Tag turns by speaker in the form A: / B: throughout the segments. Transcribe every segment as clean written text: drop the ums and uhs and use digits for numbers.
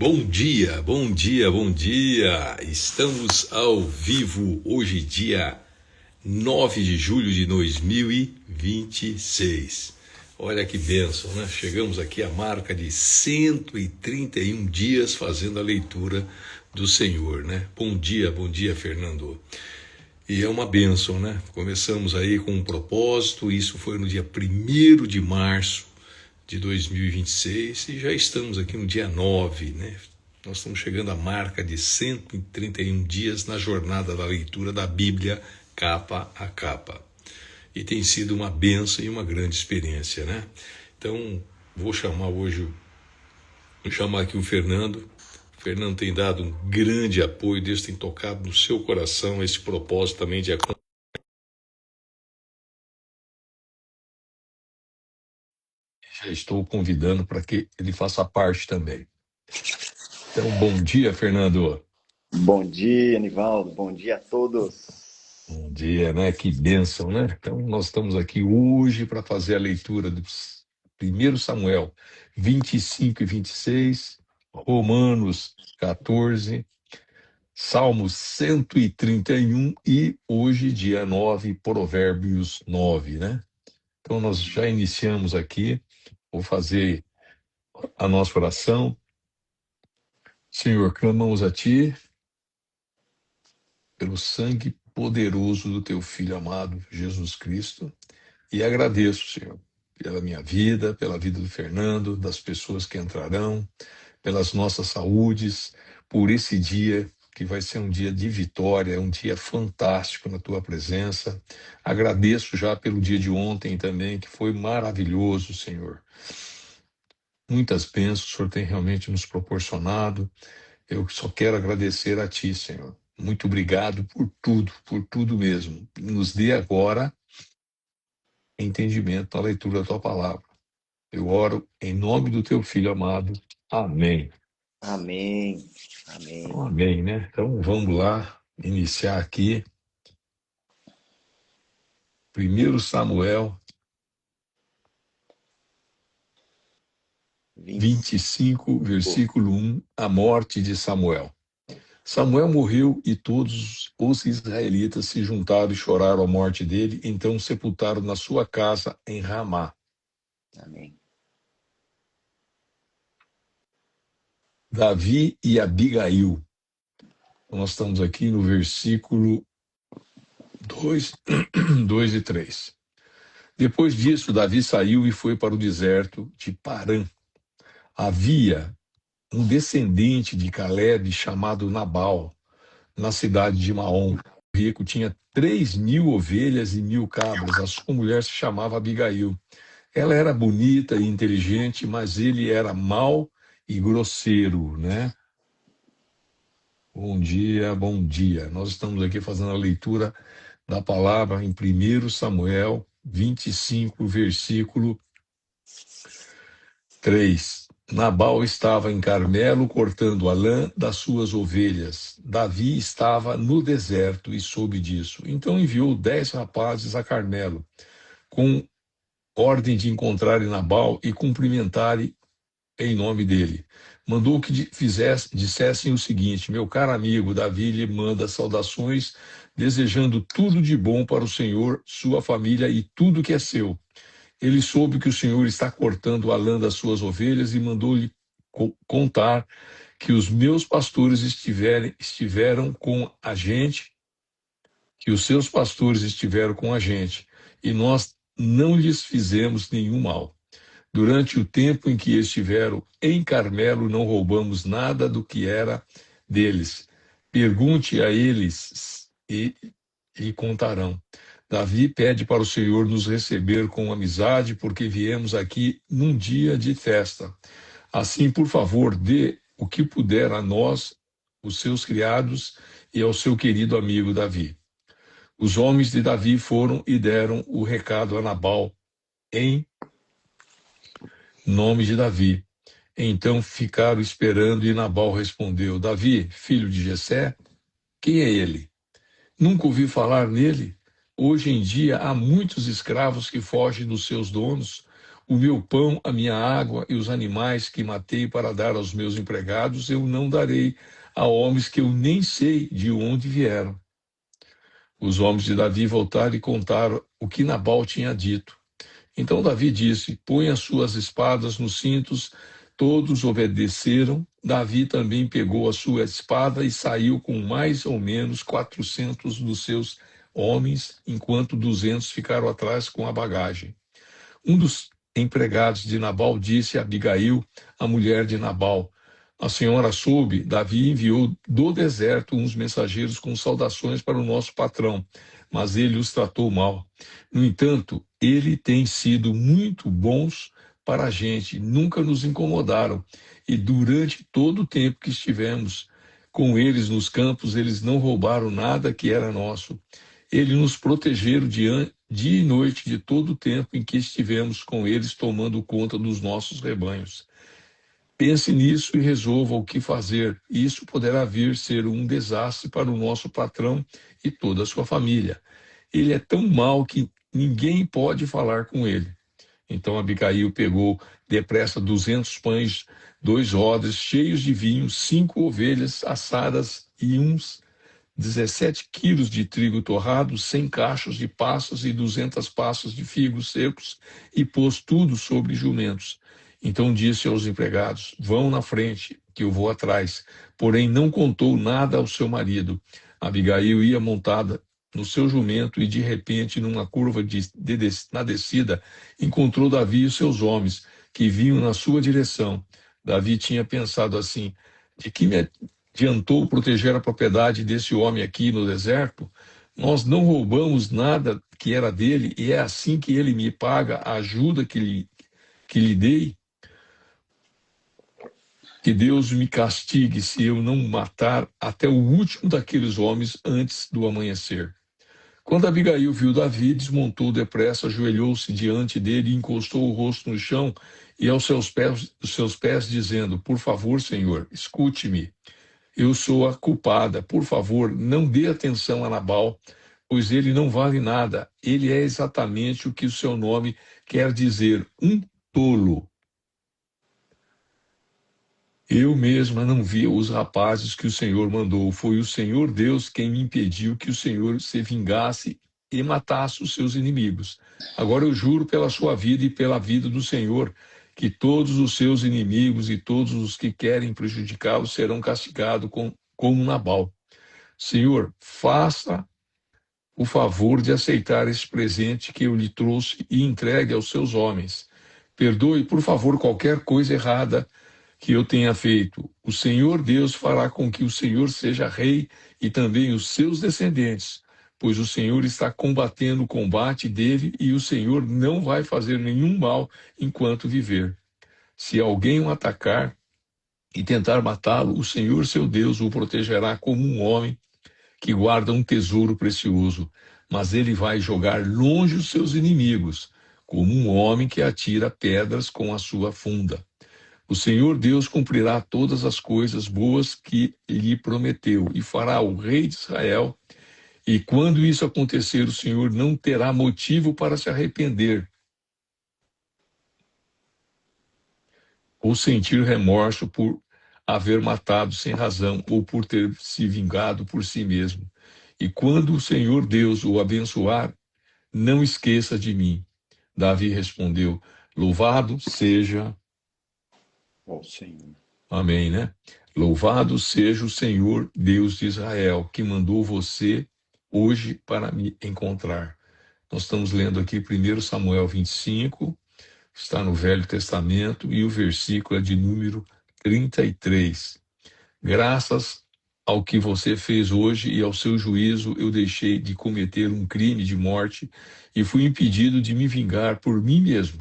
A: Bom dia, bom dia, bom dia! Estamos ao vivo hoje, dia 9 de julho de 2026. Olha que bênção, né? Chegamos aqui à marca de 131 dias fazendo a leitura do Senhor, né? Bom dia, Fernando. E é uma bênção, né? Começamos aí com um propósito, isso foi no dia 1º de março de 2026 e já estamos aqui no dia 9, né? Nós estamos chegando à marca de 131 dias na jornada da leitura da Bíblia capa a capa. E tem sido uma bênção e uma grande experiência, né? Então, vou chamar aqui o Fernando. O Fernando tem dado um grande apoio, Deus tem tocado no seu coração esse propósito também de acompanhar. Já estou convidando para que ele faça parte também. Então, bom dia, Fernando.
B: Bom dia, Nivaldo. Bom dia a todos.
A: Bom dia, né? Que bênção, né? Então, nós estamos aqui hoje para fazer a leitura do 1 Samuel 25 e 26, Romanos 14, Salmos 131 e hoje, dia 9, Provérbios 9, né? Então, nós já iniciamos aqui. Vou fazer a nossa oração. Senhor, clamamos a Ti pelo sangue poderoso do Teu Filho amado, Jesus Cristo, e agradeço, Senhor, pela minha vida, pela vida do Fernando, das pessoas que entrarão, pelas nossas saúdes, por esse dia que vai ser um dia de vitória, um dia fantástico na Tua presença. Agradeço já pelo dia de ontem também, que foi maravilhoso, Senhor. Muitas bênçãos o Senhor tem realmente nos proporcionado. Eu só quero agradecer a Ti, Senhor. Muito obrigado por tudo mesmo. Nos dê agora entendimento na leitura da Tua palavra. Eu oro em nome do Teu Filho amado. Amém.
B: Amém. Amém.
A: Então, amém, né? Então vamos lá, iniciar aqui. 1 Samuel 25, versículo 1, a morte de Samuel. Samuel morreu e todos os israelitas se juntaram e choraram a morte dele, então o sepultaram na sua casa em Ramá.
B: Amém.
A: Davi e Abigail. Nós estamos aqui no versículo 2, 2 e 3. Depois disso, Davi saiu e foi para o deserto de Parã. Havia um descendente de Caleb chamado Nabal, na cidade de Maom. O rico tinha 3.000 ovelhas e 1.000 cabras. A sua mulher se chamava Abigail. Ela era bonita e inteligente, mas ele era mau e grosseiro, né? Bom dia, bom dia. Nós estamos aqui fazendo a leitura da palavra em 1 Samuel 25, versículo 3. Nabal estava em Carmelo cortando a lã das suas ovelhas. Davi estava no deserto e soube disso. Então enviou 10 rapazes a Carmelo, com ordem de encontrarem Nabal e cumprimentarem em nome dele. Mandou que dissessem o seguinte: meu caro amigo, Davi lhe manda saudações, desejando tudo de bom para o Senhor, sua família e tudo que é seu. Ele soube que o Senhor está cortando a lã das suas ovelhas e mandou-lhe contar que os meus pastores estiveram com a gente, que os seus pastores estiveram com a gente, e nós não lhes fizemos nenhum mal. Durante o tempo em que estiveram em Carmelo, não roubamos nada do que era deles. Pergunte a eles e contarão. Davi pede para o Senhor nos receber com amizade, porque viemos aqui num dia de festa. Assim, por favor, dê o que puder a nós, os seus criados, e ao seu querido amigo Davi. Os homens de Davi foram e deram o recado a Nabal em nome de Davi. Então ficaram esperando e Nabal respondeu: Davi, filho de Jessé, quem é ele? Nunca ouvi falar nele. Hoje em dia há muitos escravos que fogem dos seus donos. O meu pão, a minha água e os animais que matei para dar aos meus empregados, eu não darei a homens que eu nem sei de onde vieram. Os homens de Davi voltaram e contaram o que Nabal tinha dito. Então Davi disse: põe as suas espadas nos cintos. Todos obedeceram. Davi também pegou a sua espada e saiu com mais ou menos 400 dos seus homens, enquanto 200 ficaram atrás com a bagagem. Um dos empregados de Nabal disse a Abigail, a mulher de Nabal: a senhora soube, Davi enviou do deserto uns mensageiros com saudações para o nosso patrão, mas ele os tratou mal. No entanto, ele tem sido muito bons para a gente, nunca nos incomodaram. E durante todo o tempo que estivemos com eles nos campos, eles não roubaram nada que era nosso. Eles nos protegeram dia e noite de todo o tempo em que estivemos com eles tomando conta dos nossos rebanhos. Pense nisso e resolva o que fazer. Isso poderá vir ser um desastre para o nosso patrão e toda a sua família. Ele é tão mau que ninguém pode falar com ele. Então Abigail pegou depressa 200 pães, 2 odres cheios de vinho, 5 ovelhas assadas e uns 17 quilos de trigo torrado, 100 cachos de passas e 200 passas de figos secos, e pôs tudo sobre jumentos. Então disse aos empregados: vão na frente, que eu vou atrás. Porém não contou nada ao seu marido. Abigail ia montada no seu jumento e, de repente, numa curva na descida, encontrou Davi e os seus homens, que vinham na sua direção. Davi tinha pensado assim: de que me adiantou proteger a propriedade desse homem aqui no deserto? Nós não roubamos nada que era dele, e é assim que ele me paga a ajuda que lhe dei? Que Deus me castigue se eu não matar até o último daqueles homens antes do amanhecer. Quando Abigail viu Davi, desmontou depressa, ajoelhou-se diante dele e encostou o rosto no chão e aos seus pés, dizendo: por favor, Senhor, escute-me. Eu sou a culpada. Por favor, não dê atenção a Nabal, pois ele não vale nada. Ele é exatamente o que o seu nome quer dizer, um tolo. Eu mesma não vi os rapazes que o Senhor mandou. Foi o Senhor Deus quem me impediu que o Senhor se vingasse e matasse os seus inimigos. Agora eu juro pela sua vida e pela vida do Senhor, que todos os seus inimigos e todos os que querem prejudicá-lo serão castigados como Nabal. Senhor, faça o favor de aceitar esse presente que eu lhe trouxe e entregue aos seus homens. Perdoe, por favor, qualquer coisa errada que eu tenha feito. O Senhor Deus fará com que o Senhor seja rei e também os seus descendentes, pois o Senhor está combatendo o combate dele e o Senhor não vai fazer nenhum mal enquanto viver. Se alguém o atacar e tentar matá-lo, o Senhor seu Deus o protegerá como um homem que guarda um tesouro precioso, mas ele vai jogar longe os seus inimigos, como um homem que atira pedras com a sua funda. O Senhor Deus cumprirá todas as coisas boas que lhe prometeu e fará o rei de Israel. E quando isso acontecer, o Senhor não terá motivo para se arrepender ou sentir remorso por haver matado sem razão ou por ter se vingado por si mesmo. E quando o Senhor Deus o abençoar, não esqueça de mim. Davi respondeu: louvado seja
B: Ó Senhor.
A: Amém, né? Louvado seja o Senhor, Deus de Israel, que mandou você hoje para me encontrar. Nós estamos lendo aqui 1 Samuel 25, está no Velho Testamento, e o versículo é de número 33. Graças ao que você fez hoje e ao seu juízo, eu deixei de cometer um crime de morte e fui impedido de me vingar por mim mesmo.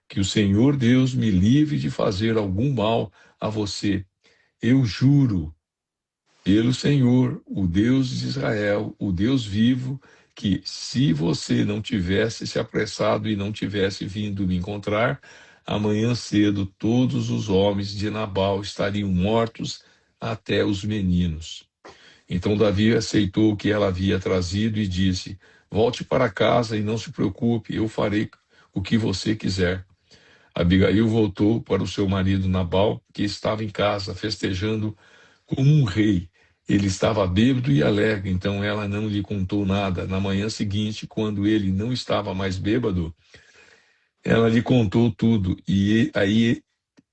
A: Que o Senhor Deus me livre de fazer algum mal a você. Eu juro, pelo Senhor, o Deus de Israel, o Deus vivo, que se você não tivesse se apressado e não tivesse vindo me encontrar, amanhã cedo todos os homens de Nabal estariam mortos, até os meninos. Então Davi aceitou o que ela havia trazido e disse: volte para casa e não se preocupe, eu farei o que você quiser. Abigail voltou para o seu marido Nabal, que estava em casa, festejando como um rei. Ele estava bêbado e alegre, então ela não lhe contou nada. Na manhã seguinte, quando ele não estava mais bêbado, ela lhe contou tudo. E aí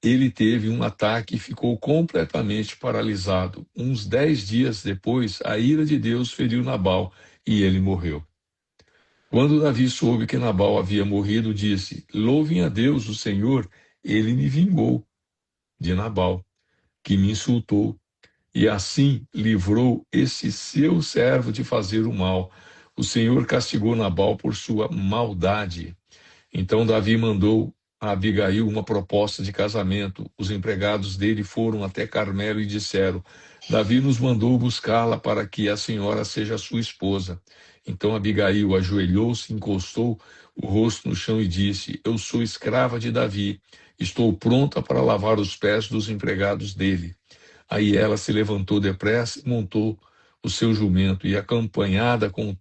A: ele teve um ataque e ficou completamente paralisado. Uns 10 dias depois, a ira de Deus feriu Nabal e ele morreu. Quando Davi soube que Nabal havia morrido, disse: Louvem a Deus, o Senhor, ele me vingou de Nabal, que me insultou, e assim livrou esse seu servo de fazer o mal. O Senhor castigou Nabal por sua maldade. Então Davi mandou a Abigail uma proposta de casamento. Os empregados dele foram até Carmelo e disseram: Davi nos mandou buscá-la para que a senhora seja sua esposa. Então Abigail ajoelhou-se, encostou o rosto no chão e disse: Eu sou escrava de Davi. Estou pronta para lavar os pés dos empregados dele. Aí ela se levantou depressa e montou o seu jumento e, acompanhada com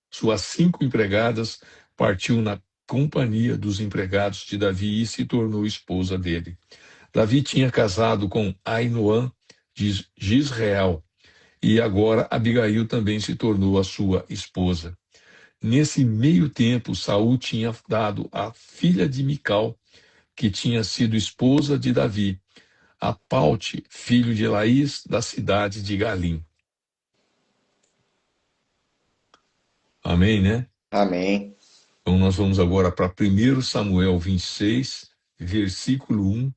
A: suas 5 empregadas, partiu na companhia dos empregados de Davi e se tornou esposa dele. Davi tinha casado com Ainoã de Jezreel, e agora Abigail também se tornou a sua esposa. Nesse meio tempo, Saul tinha dado a filha de Mical, que tinha sido esposa de Davi, a Paute, filho de Laís, da cidade de Galim. Amém, né?
B: Amém.
A: Então nós vamos agora para 1 Samuel 26, versículo 1.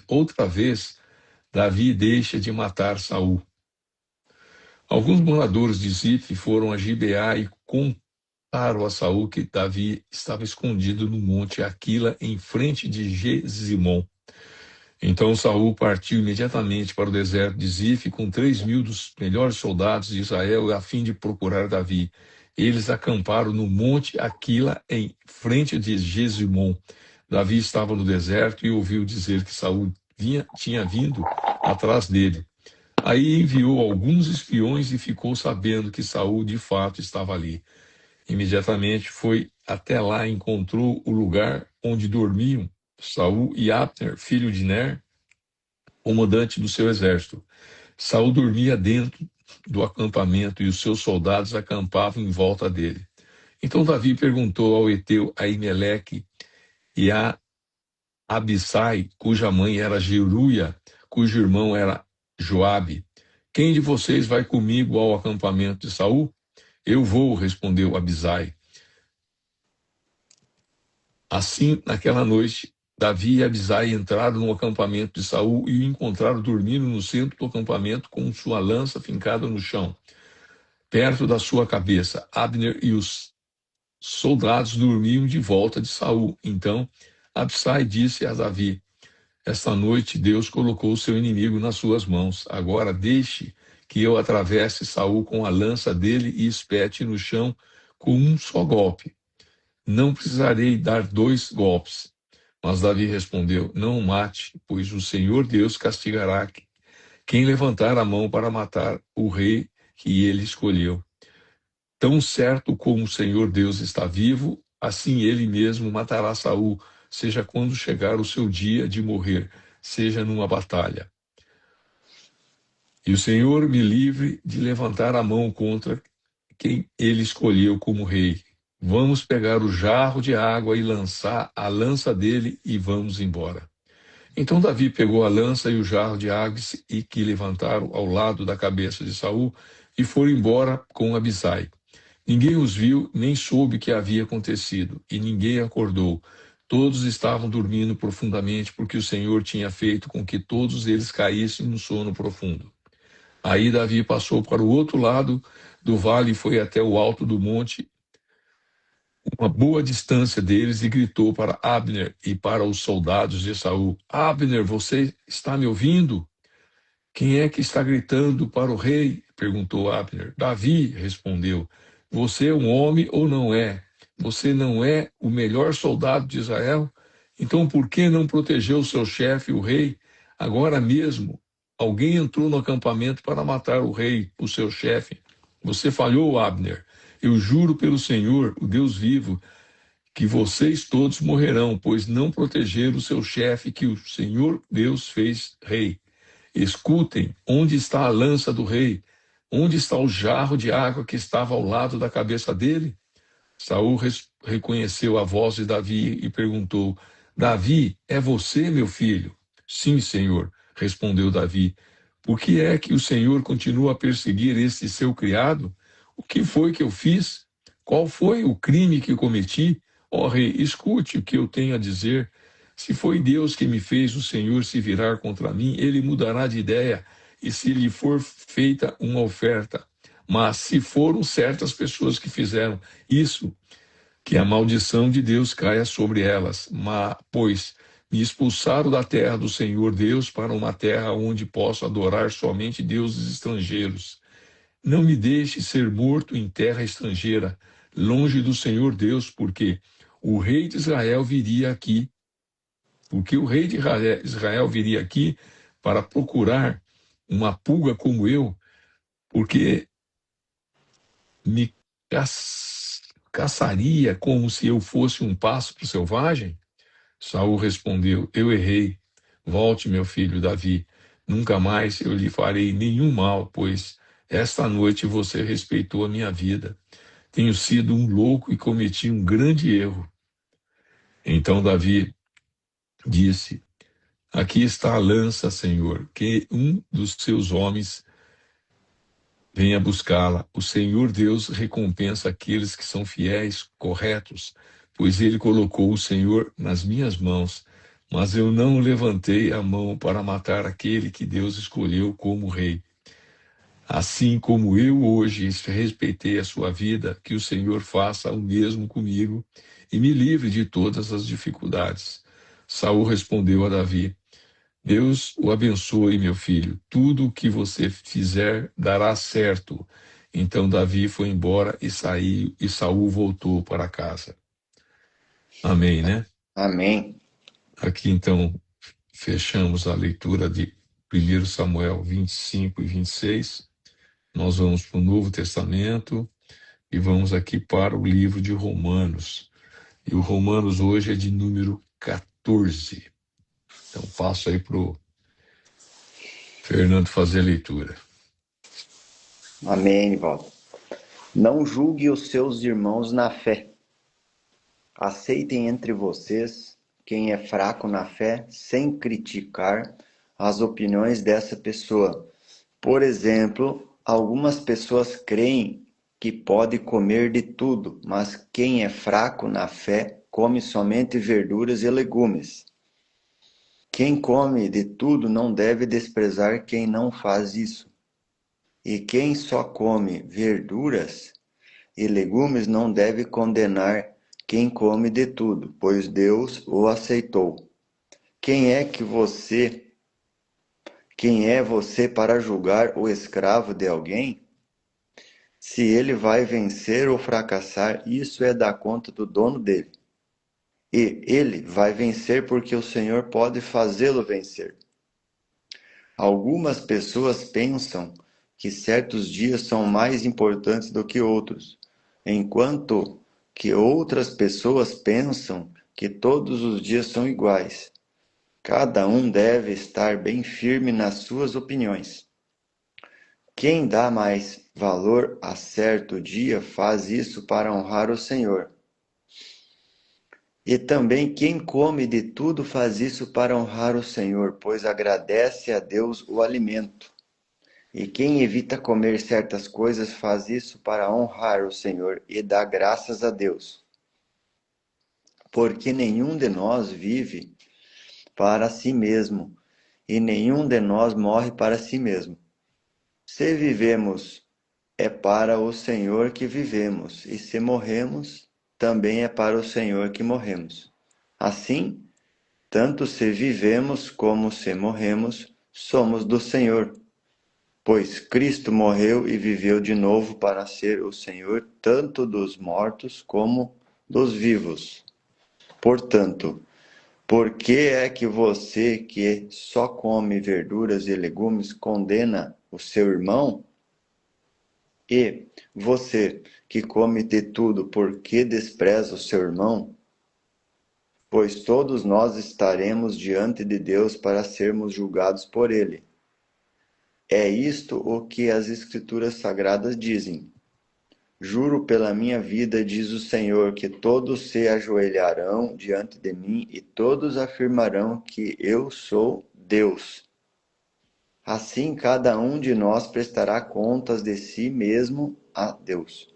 A: Outra vez, Davi deixa de matar Saul. Alguns moradores de Zif foram a Gibeá e contaram a Saul que Davi estava escondido no monte Aquila, em frente de Gesimon. Então Saul partiu imediatamente para o deserto de Zif com 3.000 dos melhores soldados de Israel a fim de procurar Davi. Eles acamparam no monte Aquila em frente de Gesimon. Davi estava no deserto e ouviu dizer que Saul tinha vindo atrás dele. Aí enviou alguns espiões e ficou sabendo que Saul de fato estava ali. Imediatamente foi até lá e encontrou o lugar onde dormiam Saul e Abner, filho de Ner, comandante do seu exército. Saul dormia dentro do acampamento e os seus soldados acampavam em volta dele. Então Davi perguntou ao heteu Aimeleque e a Abissai, cuja mãe era Jeruia, cujo irmão era Joabe: Quem de vocês vai comigo ao acampamento de Saul? Eu vou, respondeu Abisai. Assim, naquela noite, Davi e Abisai entraram no acampamento de Saul e o encontraram dormindo no centro do acampamento com sua lança fincada no chão, perto da sua cabeça. Abner e os soldados dormiam de volta de Saul. Então Abisai disse a Davi: Esta noite Deus colocou o seu inimigo nas suas mãos. Agora deixe que eu atravesse Saul com a lança dele e espete no chão com um só golpe. Não precisarei dar 2 golpes. Mas Davi respondeu: Não o mate, pois o Senhor Deus castigará quem levantar a mão para matar o rei que ele escolheu. Tão certo como o Senhor Deus está vivo, assim ele mesmo matará Saul, seja quando chegar o seu dia de morrer, seja numa batalha. E o Senhor me livre de levantar a mão contra quem ele escolheu como rei. Vamos pegar o jarro de água e lançar a lança dele e vamos embora. Então Davi pegou a lança e o jarro de água e que levantaram ao lado da cabeça de Saul e foram embora com Abisai. Ninguém os viu, nem soube o que havia acontecido, e ninguém acordou. Todos estavam dormindo profundamente, porque o Senhor tinha feito com que todos eles caíssem no sono profundo. Aí Davi passou para o outro lado do vale e foi até o alto do monte, uma boa distância deles, e gritou para Abner e para os soldados de Saul: Abner, você está me ouvindo? Quem é que está gritando para o rei? Perguntou Abner. Davi, respondeu. Você é um homem ou não é? Você não é o melhor soldado de Israel? Então por que não protegeu o seu chefe, o rei? Agora mesmo, alguém entrou no acampamento para matar o rei, o seu chefe. Você falhou, Abner. Eu juro pelo Senhor, o Deus vivo, que vocês todos morrerão, pois não protegeram o seu chefe que o Senhor Deus fez rei. Escutem, onde está a lança do rei? Onde está o jarro de água que estava ao lado da cabeça dele? Saul reconheceu a voz de Davi e perguntou: Davi, é você, meu filho? Sim, senhor, respondeu Davi. Por que é que o Senhor continua a perseguir este seu criado? O que foi que eu fiz? Qual foi o crime que cometi? Ó rei, escute o que eu tenho a dizer. Se foi Deus que me fez o Senhor se virar contra mim, ele mudará de ideia, e se lhe for feita uma oferta. Mas se foram certas pessoas que fizeram isso, que a maldição de Deus caia sobre elas, pois me expulsaram da terra do Senhor Deus para uma terra onde posso adorar somente deuses estrangeiros. Não me deixe ser morto em terra estrangeira, longe do Senhor Deus, o rei de Israel viria aqui, porque o rei de Israel viria aqui para procurar uma pulga como eu, porque me caçaria como se eu fosse um pássaro selvagem? Saul respondeu: Eu errei. Volte, meu filho Davi. Nunca mais eu lhe farei nenhum mal, pois esta noite você respeitou a minha vida. Tenho sido um louco e cometi um grande erro. Então Davi disse: Aqui está a lança, Senhor, que um dos seus homens venha buscá-la. O Senhor Deus recompensa aqueles que são fiéis, corretos, pois ele colocou o Senhor nas minhas mãos. Mas eu não levantei a mão para matar aquele que Deus escolheu como rei. Assim como eu hoje respeitei a sua vida, que o Senhor faça o mesmo comigo e me livre de todas as dificuldades. Saul respondeu a Davi: Deus o abençoe, meu filho. Tudo o que você fizer dará certo. Então Davi foi embora e Saul voltou para casa. Amém, né?
B: Amém.
A: Aqui então fechamos a leitura de 1 Samuel 25 e 26. Nós vamos para o Novo Testamento e vamos aqui para o livro de Romanos. E o Romanos hoje é de número 14. Então passo aí para o Fernando fazer a leitura.
B: Amém, Nivaldo. Não julgue os seus irmãos na fé. Aceitem entre vocês quem é fraco na fé, sem criticar as opiniões dessa pessoa. Por exemplo, algumas pessoas creem que pode comer de tudo, mas quem é fraco na fé come somente verduras e legumes. Quem come de tudo não deve desprezar quem não faz isso. E quem só come verduras e legumes não deve condenar quem come de tudo, pois Deus o aceitou. Quem é você para julgar o escravo de alguém? Se ele vai vencer ou fracassar, isso é da conta do dono dele. E ele vai vencer porque o Senhor pode fazê-lo vencer. Algumas pessoas pensam que certos dias são mais importantes do que outros, enquanto que outras pessoas pensam que todos os dias são iguais. Cada um deve estar bem firme nas suas opiniões. Quem dá mais valor a certo dia faz isso para honrar o Senhor. E também quem come de tudo faz isso para honrar o Senhor, pois agradece a Deus o alimento. E quem evita comer certas coisas faz isso para honrar o Senhor e dar graças a Deus. Porque nenhum de nós vive para si mesmo, e nenhum de nós morre para si mesmo. Se vivemos, é para o Senhor que vivemos, e se morremos, também é para o Senhor que morremos. Assim, tanto se vivemos como se morremos, somos do Senhor. Pois Cristo morreu e viveu de novo para ser o Senhor tanto dos mortos como dos vivos. Portanto, por que é que você que só come verduras e legumes condena o seu irmão? E você que come de tudo, por que despreza o seu irmão? pois todos nós estaremos diante de Deus para sermos julgados por Ele. É isto o que as Escrituras Sagradas dizem. Juro pela minha vida, diz o Senhor, que todos se ajoelharão diante de mim e todos afirmarão que eu sou Deus. Assim, cada um de nós prestará contas de si mesmo a Deus.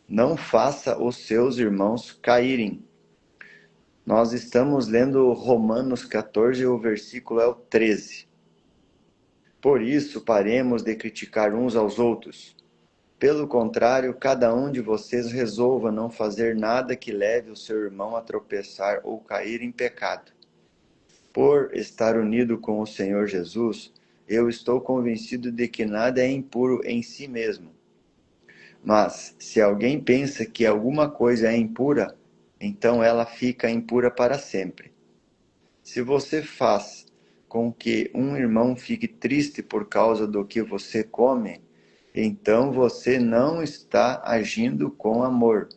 B: Não faça os seus irmãos caírem. Nós estamos lendo Romanos 14, o versículo é o 13. Por isso, paremos de criticar uns aos outros. Pelo contrário, cada um de vocês resolva não fazer nada que leve o seu irmão a tropeçar ou cair em pecado. Por estar unido com o Senhor Jesus, eu estou convencido de que nada é impuro em si mesmo. Mas, se alguém pensa que alguma coisa é impura, então ela fica impura para sempre. Se você faz com que um irmão fique triste por causa do que você come, então você não está agindo com amor.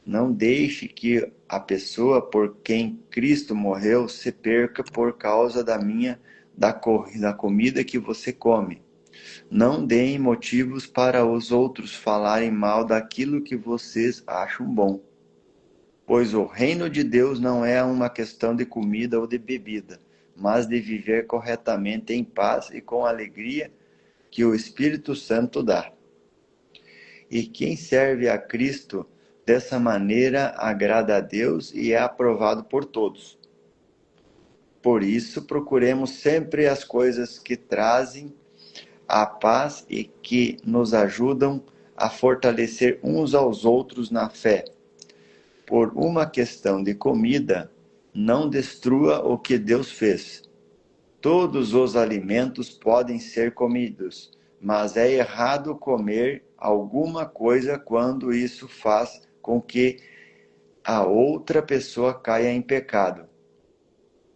B: Não deixe que a pessoa por quem Cristo morreu se perca por causa da comida que você come. Não deem motivos para os outros falarem mal daquilo que vocês acham bom. Pois o reino de Deus não é uma questão de comida ou de bebida, mas de viver corretamente em paz e com alegria que o Espírito Santo dá. E quem serve a Cristo dessa maneira agrada a Deus e é aprovado por todos. Por isso, procuremos sempre as coisas que trazem a paz e que nos ajudam a fortalecer uns aos outros na fé. Por uma questão de comida, não destrua o que Deus fez. Todos os alimentos podem ser comidos, mas é errado comer alguma coisa quando isso faz com que a outra pessoa caia em pecado.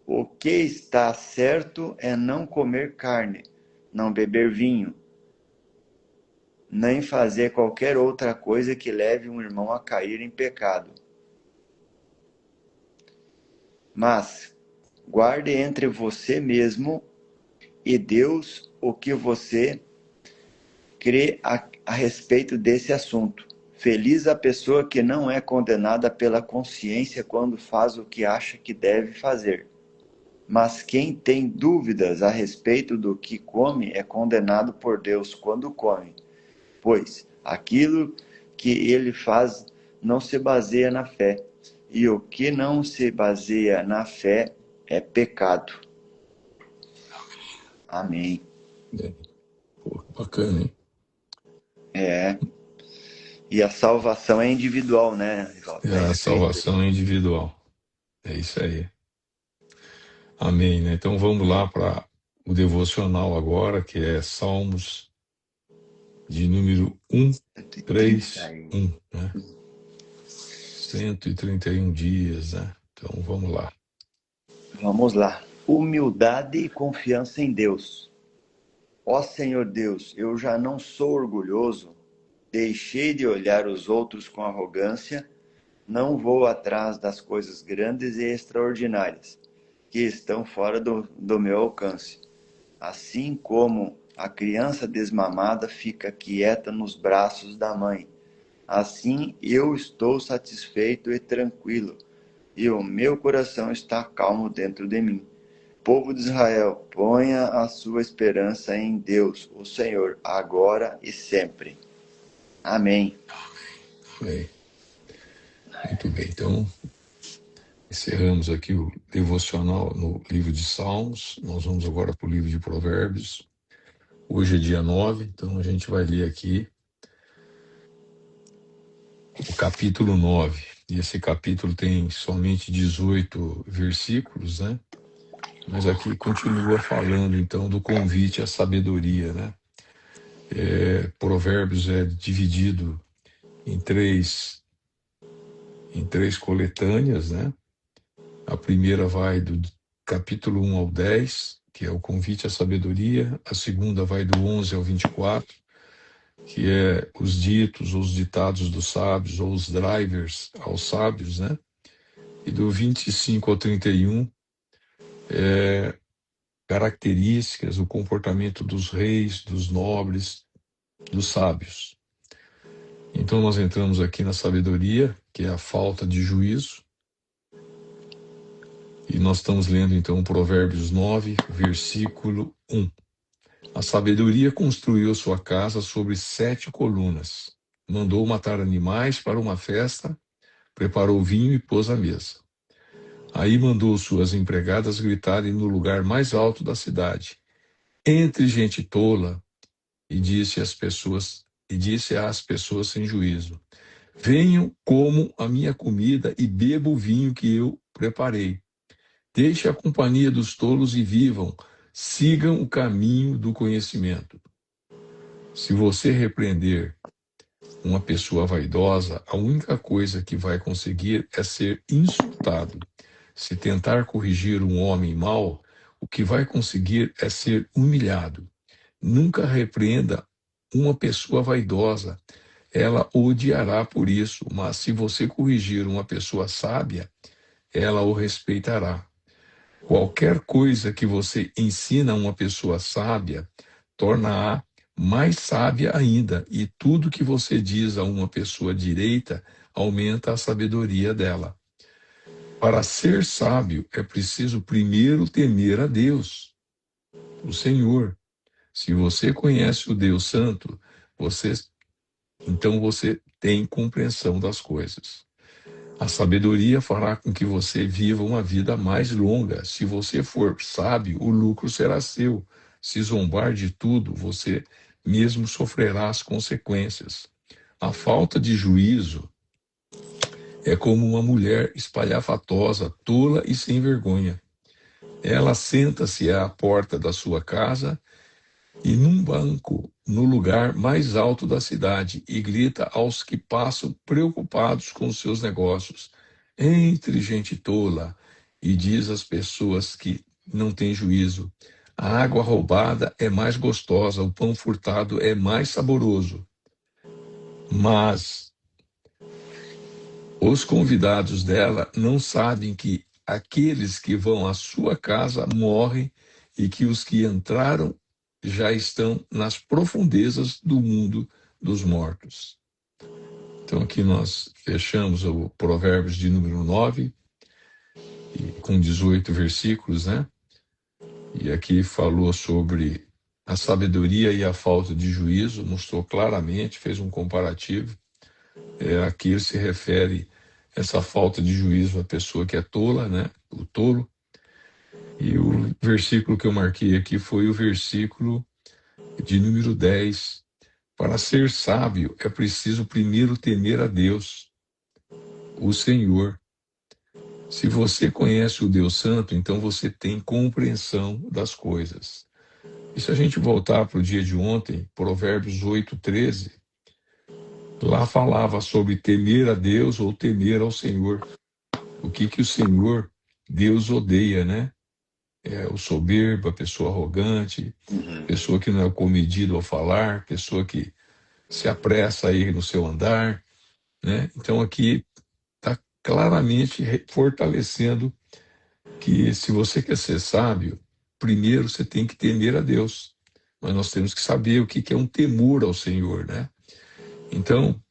B: O que está certo é não comer carne, não beber vinho, nem fazer qualquer outra coisa que leve um irmão a cair em pecado. Mas guarde entre você mesmo e Deus o que você crê a respeito desse assunto. Feliz a pessoa que não é condenada pela consciência quando faz o que acha que deve fazer. Mas quem tem dúvidas a respeito do que come é condenado por Deus quando come, pois aquilo que ele faz não se baseia na fé, e o que não se baseia na fé é pecado. Amém.
A: Pô, bacana, hein?
B: É. E a salvação é individual, né, Rivaldo?
A: É, a salvação é individual. É isso aí. Amém, né? Então vamos lá para o devocional agora, que é Salmos de número 131, né? 131 dias, né? Então vamos lá.
B: Vamos lá. Humildade e confiança em Deus. Ó Senhor Deus, eu já não sou orgulhoso, deixei de olhar os outros com arrogância, não vou atrás das coisas grandes e extraordinárias, que estão fora do meu alcance. Assim como a criança desmamada fica quieta nos braços da mãe, assim eu estou satisfeito e tranquilo, e o meu coração está calmo dentro de mim. Povo de Israel, ponha a sua esperança em Deus, o Senhor, agora e sempre. Amém.
A: Amém. Muito bem, então encerramos aqui o devocional no livro de Salmos. Nós vamos agora para o livro de Provérbios. Hoje é dia 9, então a gente vai ler aqui o capítulo 9. E esse capítulo tem somente 18 versículos, né? Mas aqui continua falando, então, do convite à sabedoria, né? Provérbios é dividido em três coletâneas, né? A primeira vai do capítulo 1 ao 10, que é o convite à sabedoria. A segunda vai do 11 ao 24, que é os ditos, os ditados dos sábios, ou os drivers aos sábios, né? E do 25 ao 31, características, o comportamento dos reis, dos nobres, dos sábios. Então nós entramos aqui na sabedoria, que é a falta de juízo. E nós estamos lendo então Provérbios 9, versículo 1. A sabedoria construiu sua casa sobre 7 colunas. Mandou matar animais para uma festa, preparou vinho e pôs à mesa. Aí mandou suas empregadas gritarem no lugar mais alto da cidade, entre gente tola, e disse às pessoas sem juízo: venham, comam a minha comida e bebam o vinho que eu preparei. Deixe a companhia dos tolos e vivam, sigam o caminho do conhecimento. Se você repreender uma pessoa vaidosa, a única coisa que vai conseguir é ser insultado. Se tentar corrigir um homem mau, o que vai conseguir é ser humilhado. Nunca repreenda uma pessoa vaidosa, ela o odiará por isso, mas se você corrigir uma pessoa sábia, ela o respeitará. Qualquer coisa que você ensina a uma pessoa sábia, torna-a mais sábia ainda, e tudo que você diz a uma pessoa direita aumenta a sabedoria dela. Para ser sábio, é preciso primeiro temer a Deus, o Senhor. Se você conhece o Deus Santo, então você tem compreensão das coisas. A sabedoria fará com que você viva uma vida mais longa. Se você for sábio, o lucro será seu. Se zombar de tudo, você mesmo sofrerá as consequências. A falta de juízo é como uma mulher espalhafatosa, tola e sem vergonha. Ela senta-se à porta da sua casa e num banco no lugar mais alto da cidade e grita aos que passam preocupados com os seus negócios. Entre gente tola, e diz às pessoas que não têm juízo: a água roubada é mais gostosa, o pão furtado é mais saboroso. Mas os convidados dela não sabem que aqueles que vão à sua casa morrem e que os que entraram já estão nas profundezas do mundo dos mortos. Então aqui nós fechamos o Provérbios de número 9, com 18 versículos, né? E aqui falou sobre a sabedoria e a falta de juízo, mostrou claramente, fez um comparativo. Aqui ele se refere essa falta de juízo à pessoa que é tola, né? O tolo. E o versículo que eu marquei aqui foi o versículo de número 10. Para ser sábio, é preciso primeiro temer a Deus, o Senhor. Se você conhece o Deus Santo, então você tem compreensão das coisas. E se a gente voltar para o dia de ontem, Provérbios 8:13, lá falava sobre temer a Deus ou temer ao Senhor. O que o Senhor, Deus odeia, né? É o soberbo, a pessoa arrogante, pessoa que não é comedido ao falar, pessoa que se apressa a ir no seu andar, né? Então aqui está claramente fortalecendo que se você quer ser sábio, primeiro você tem que temer a Deus. Mas nós temos que saber o que é um temor ao Senhor, né? Então,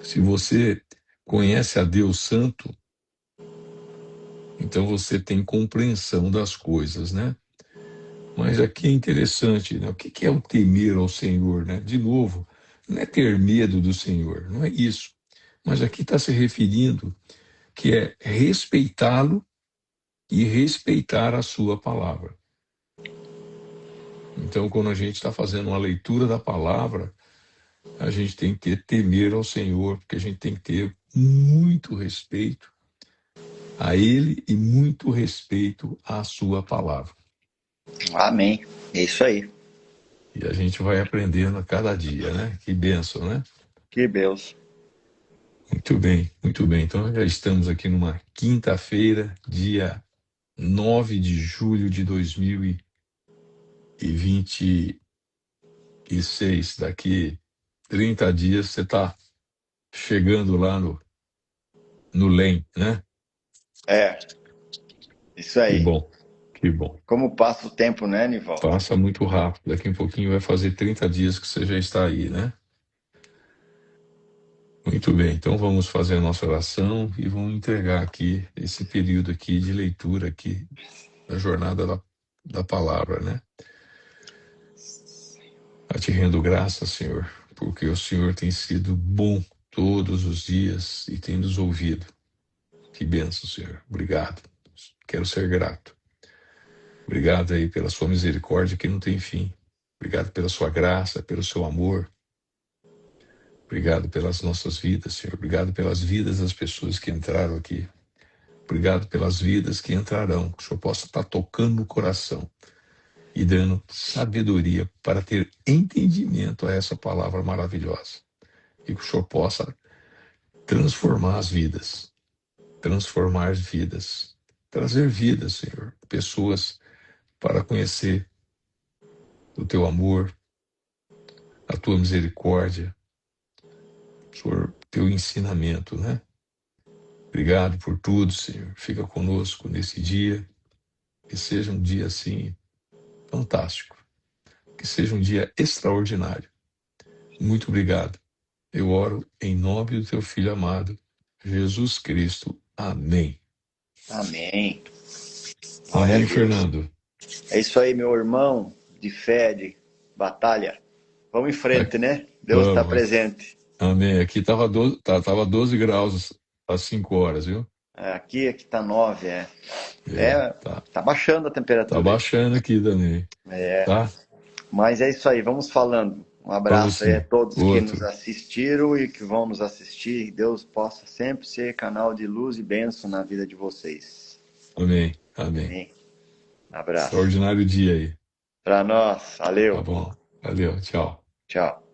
A: se você conhece a Deus Santo, então você tem compreensão das coisas, né? Mas aqui é interessante, né? O que é o temer ao Senhor, né? De novo, não é ter medo do Senhor, não é isso. Mas aqui está se referindo que é respeitá-lo e respeitar a sua palavra. Então, quando a gente está fazendo uma leitura da palavra, a gente tem que temer ao Senhor, porque a gente tem que ter muito respeito a Ele e muito respeito à sua palavra.
B: Amém. É isso aí.
A: E a gente vai aprendendo a cada dia, né? Que bênção, né?
B: Que Deus.
A: Muito bem, muito bem. Então já estamos aqui numa quinta-feira, dia 9 de julho de 2026. Daqui 30 dias você está chegando lá no LEM, né?
B: É, isso
A: Que
B: aí.
A: bom, que bom.
B: Como passa o tempo, né, Nivaldo?
A: Passa muito rápido. Daqui a um pouquinho vai fazer 30 dias que você já está aí, né? Muito bem, então vamos fazer a nossa oração e vamos entregar aqui esse período aqui de leitura aqui da jornada da palavra, né? A te rendo graças, Senhor, porque o Senhor tem sido bom todos os dias e tem nos ouvido. Que bênção, Senhor. Obrigado. Quero ser grato. Obrigado aí pela sua misericórdia que não tem fim. Obrigado pela sua graça, pelo seu amor. Obrigado pelas nossas vidas, Senhor. Obrigado pelas vidas das pessoas que entraram aqui. Obrigado pelas vidas que entrarão. Que o Senhor possa estar tocando no coração e dando sabedoria para ter entendimento a essa palavra maravilhosa. E que o Senhor possa transformar as vidas, transformar vidas, trazer vidas, Senhor. Pessoas para conhecer o teu amor, a tua misericórdia, Senhor, teu ensinamento, né? Obrigado por tudo, Senhor. Fica conosco nesse dia. Que seja um dia assim fantástico. Que seja um dia extraordinário. Muito obrigado. Eu oro em nome do teu Filho amado, Jesus Cristo. Amém.
B: Amém. Glória a
A: Amém,
B: Deus.
A: Fernando.
B: É isso aí, meu irmão de fé, de batalha. Vamos em frente,
A: Aqui,
B: né? Deus está
A: vamos.
B: presente.
A: Amém. Aqui estava 12, tava 12 graus às 5 horas, viu?
B: Aqui tá 9, é.
A: É,
B: É,
A: tá.
B: tá baixando a
A: Tá
B: temperatura aí.
A: baixando aqui também,
B: É,
A: tá?
B: mas é isso aí, vamos falando. Um
A: Vamos
B: abraço aí a
A: sim.
B: todos que nos
A: Outro.
B: assistiram e que vão nos assistir. Que Deus possa sempre ser canal de luz e bênção na vida de vocês.
A: Amém. Amém.
B: Amém. Abraço.
A: Extraordinário dia aí.
B: Para nós,
A: Tá
B: valeu.
A: bom. Valeu. Tchau.
B: Tchau.